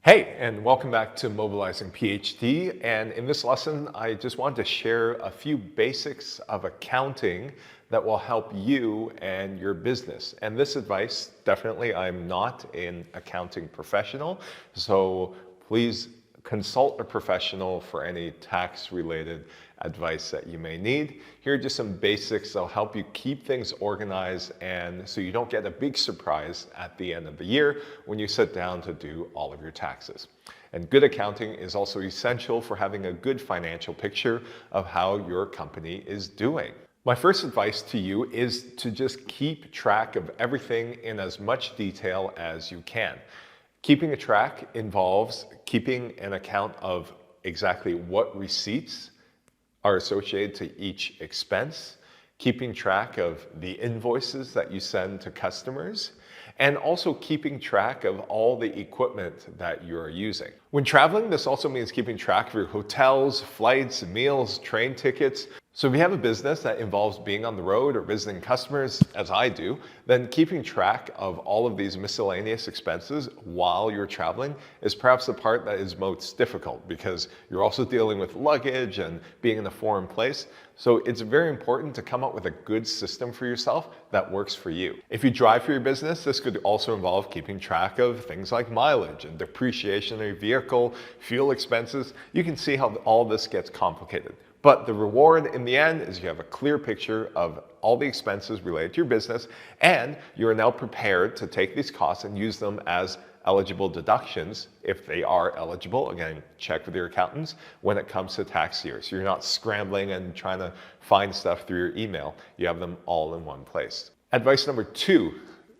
Hey, and welcome back to Mobilizing PhD. And in this lesson, I just wanted to share a few basics of accounting that will help you and your business. And this advice, definitely, I'm not an accounting professional, so please consult a professional for any tax-related advice that you may need. Here are just some basics that'll help you keep things organized and so you don't get a big surprise at the end of the year when you sit down to do all of your taxes. And good accounting is also essential for having a good financial picture of how your company is doing. My first advice to you is to just keep track of everything in as much detail as you can. Keeping a track involves keeping an account of exactly what receipts are associated to each expense, keeping track of the invoices that you send to customers, and also keeping track of all the equipment that you're using. When traveling, this also means keeping track of your hotels, flights, meals, train tickets. So if you have a business that involves being on the road or visiting customers, as I do, then keeping track of all of these miscellaneous expenses while you're traveling is perhaps the part that is most difficult because you're also dealing with luggage and being in a foreign place. So it's very important to come up with a good system for yourself that works for you. If you drive for your business, this could also involve keeping track of things like mileage and depreciation of your vehicle, fuel expenses. You can see how all this gets complicated. But the reward in the end is you have a clear picture of all the expenses related to your business, and you are now prepared to take these costs and use them as eligible deductions if they are eligible. Again, check with your accountants when it comes to tax year. So you're not scrambling and trying to find stuff through your email. You have them all in one place. Advice number 2,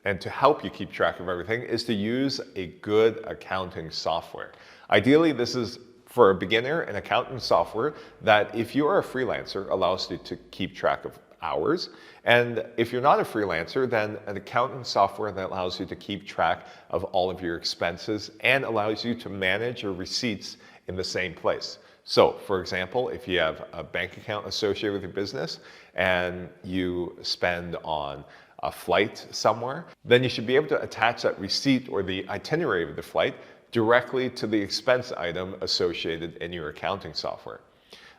and to help you keep track of everything, is to use a good accounting software. Ideally, this is for a beginner, an accounting software that if you are a freelancer allows you to keep track of hours. And if you're not a freelancer, then an accounting software that allows you to keep track of all of your expenses and allows you to manage your receipts in the same place. So for example, if you have a bank account associated with your business and you spend on a flight somewhere, then you should be able to attach that receipt or the itinerary of the flight directly to the expense item associated in your accounting software.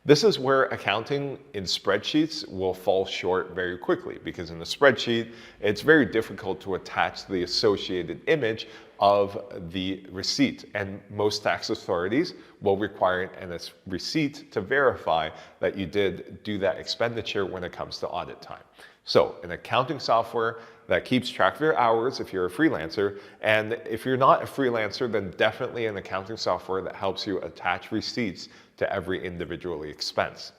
This is where accounting in spreadsheets will fall short very quickly because in the spreadsheet, it's very difficult to attach the associated image of the receipt. And most tax authorities will require a receipt to verify that you did do that expenditure when it comes to audit time. So an accounting software that keeps track of your hours if you're a freelancer, and if you're not a freelancer, then definitely an accounting software that helps you attach receipts to every individual expense.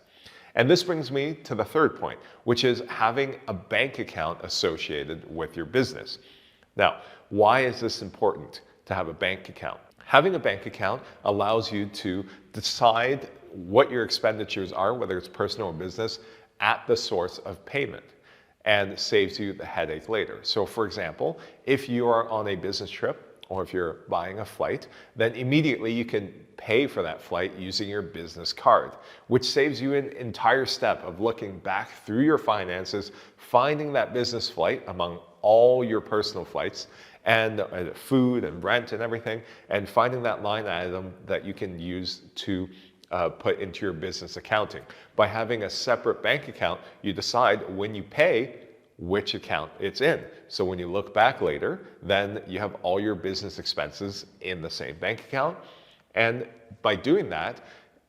And this brings me to the third point, which is having a bank account associated with your business. Now, why is this important to have a bank account? Having a bank account allows you to decide what your expenditures are, whether it's personal or business, at the source of payment, and saves you the headache later. So for example, if you are on a business trip or if you're buying a flight, then immediately you can pay for that flight using your business card, which saves you an entire step of looking back through your finances, finding that business flight among all your personal flights and food and rent and everything, and finding that line item that you can use to put into your business accounting. By having a separate bank account, you decide when you pay which account it's in. So when you look back later, then you have all your business expenses in the same bank account. And by doing that,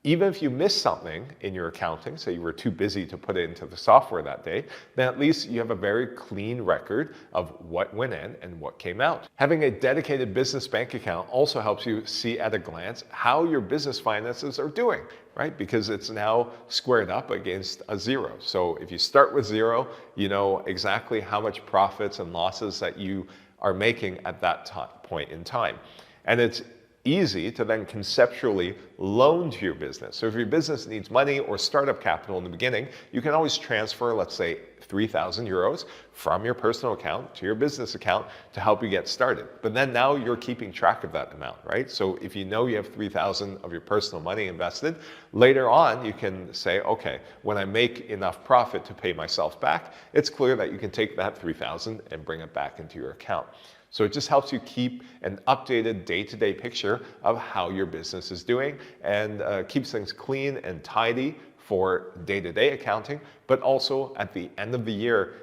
even if you miss something in your accounting, say you were too busy to put it into the software that day, then at least you have a very clean record of what went in and what came out. Having a dedicated business bank account also helps you see at a glance how your business finances are doing, right? Because it's now squared up against a zero. So if you start with zero, you know exactly how much profits and losses that you are making at that point in time. And it's easy to then conceptually loan to your business. So if your business needs money or startup capital in the beginning, you can always transfer, let's say, 3,000 euros from your personal account to your business account to help you get started. But then now you're keeping track of that amount, right? So if you know you have 3,000 of your personal money invested, later on you can say, okay, when I make enough profit to pay myself back, it's clear that you can take that 3,000 and bring it back into your account. So it just helps you keep an updated day-to-day picture of how your business is doing and keeps things clean and tidy for day-to-day accounting, but also at the end of the year,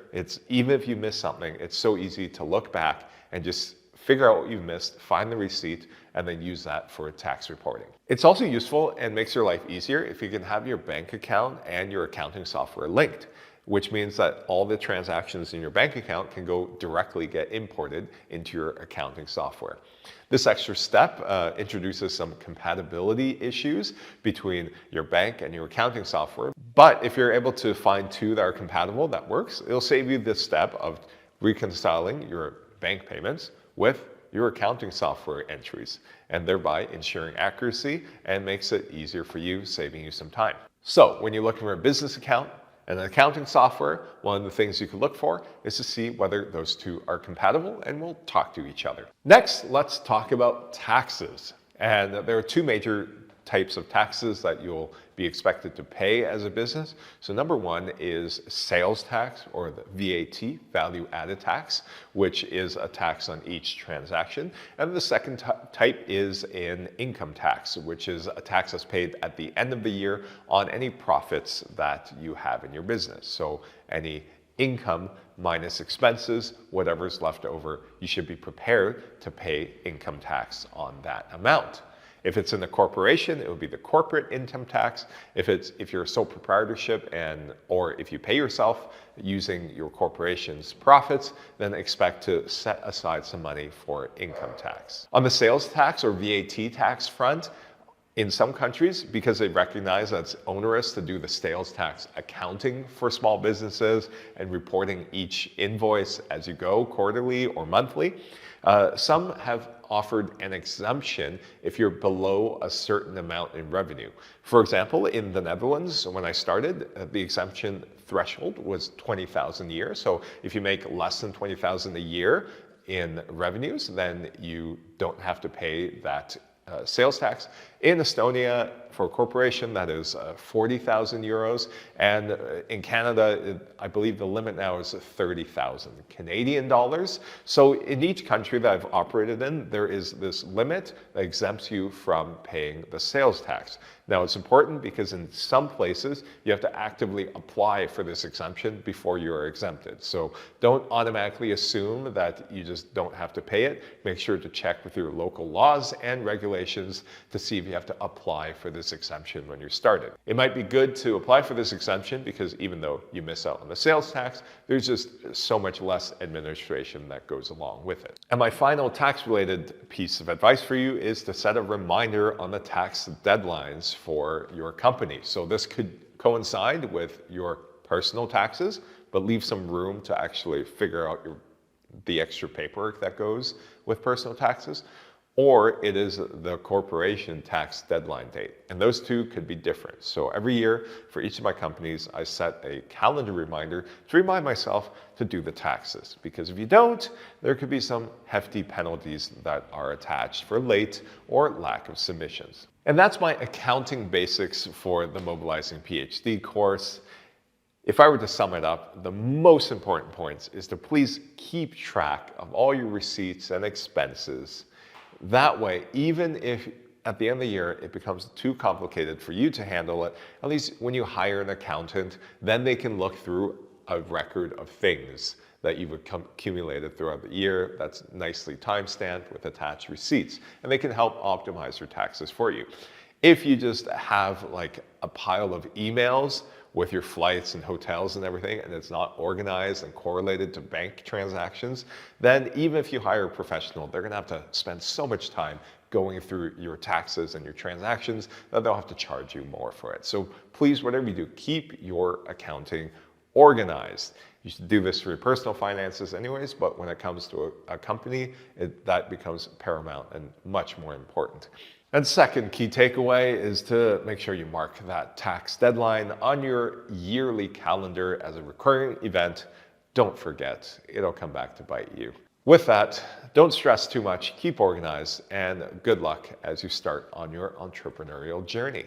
even if you miss something, it's so easy to look back and just figure out what you've missed, find the receipt, and then use that for tax reporting. It's also useful and makes your life easier if you can have your bank account and your accounting software linked, which means that all the transactions in your bank account can go directly get imported into your accounting software. This extra step introduces some compatibility issues between your bank and your accounting software. But if you're able to find two that are compatible, that works, it'll save you this step of reconciling your bank payments with your accounting software entries, and thereby ensuring accuracy and makes it easier for you, saving you some time. So when you're looking for a business account and an accounting software, one of the things you can look for is to see whether those two are compatible and will talk to each other. Next, let's talk about taxes. And there are two major types of taxes that you'll be expected to pay as a business. So number one is sales tax, or the VAT, value added tax, which is a tax on each transaction. And the second type is an income tax, which is a tax that's paid at the end of the year on any profits that you have in your business. So any income minus expenses, whatever's left over, you should be prepared to pay income tax on that amount. If it's in a corporation, it would be the corporate income tax. If you're a sole proprietorship or if you pay yourself using your corporation's profits, then expect to set aside some money for income tax. On the sales tax or VAT tax front, in some countries, because they recognize that it's onerous to do the sales tax accounting for small businesses and reporting each invoice as you go, quarterly or monthly, some have offered an exemption if you're below a certain amount in revenue. For example, in the Netherlands, when I started, the exemption threshold was 20,000 a year. So if you make less than 20,000 a year in revenues, then you don't have to pay that sales tax. In Estonia, for a corporation, that is 40,000 euros. And in Canada, I believe the limit now is 30,000 Canadian dollars. So in each country that I've operated in, there is this limit that exempts you from paying the sales tax. Now, it's important because in some places, you have to actively apply for this exemption before you are exempted. So don't automatically assume that you just don't have to pay it. Make sure to check with your local laws and regulations to see if you have to apply for this exemption when you're started. It might be good to apply for this exemption because even though you miss out on the sales tax, there's just so much less administration that goes along with it. And my final tax-related piece of advice for you is to set a reminder on the tax deadlines for your company. So this could coincide with your personal taxes, but leave some room to actually figure out the extra paperwork that goes with personal taxes. Or it is the corporation tax deadline date. And those two could be different. So every year for each of my companies, I set a calendar reminder to remind myself to do the taxes. Because if you don't, there could be some hefty penalties that are attached for late or lack of submissions. And that's my accounting basics for the Mobilizing PhD course. If I were to sum it up, the most important points is to please keep track of all your receipts and expenses. That way, even if at the end of the year it becomes too complicated for you to handle it, at least when you hire an accountant, then they can look through a record of things that you've accumulated throughout the year that's nicely time-stamped with attached receipts, and they can help optimize your taxes for you. If you just have like a pile of emails with your flights and hotels and everything, and it's not organized and correlated to bank transactions, then even if you hire a professional, they're gonna have to spend so much time going through your taxes and your transactions that they'll have to charge you more for it. So please, whatever you do, keep your accounting organized. You should do this for your personal finances anyways, but when it comes to a company, that becomes paramount and much more important. And second key takeaway is to make sure you mark that tax deadline on your yearly calendar as a recurring event. Don't forget, it'll come back to bite you. With that, don't stress too much, keep organized, and good luck as you start on your entrepreneurial journey.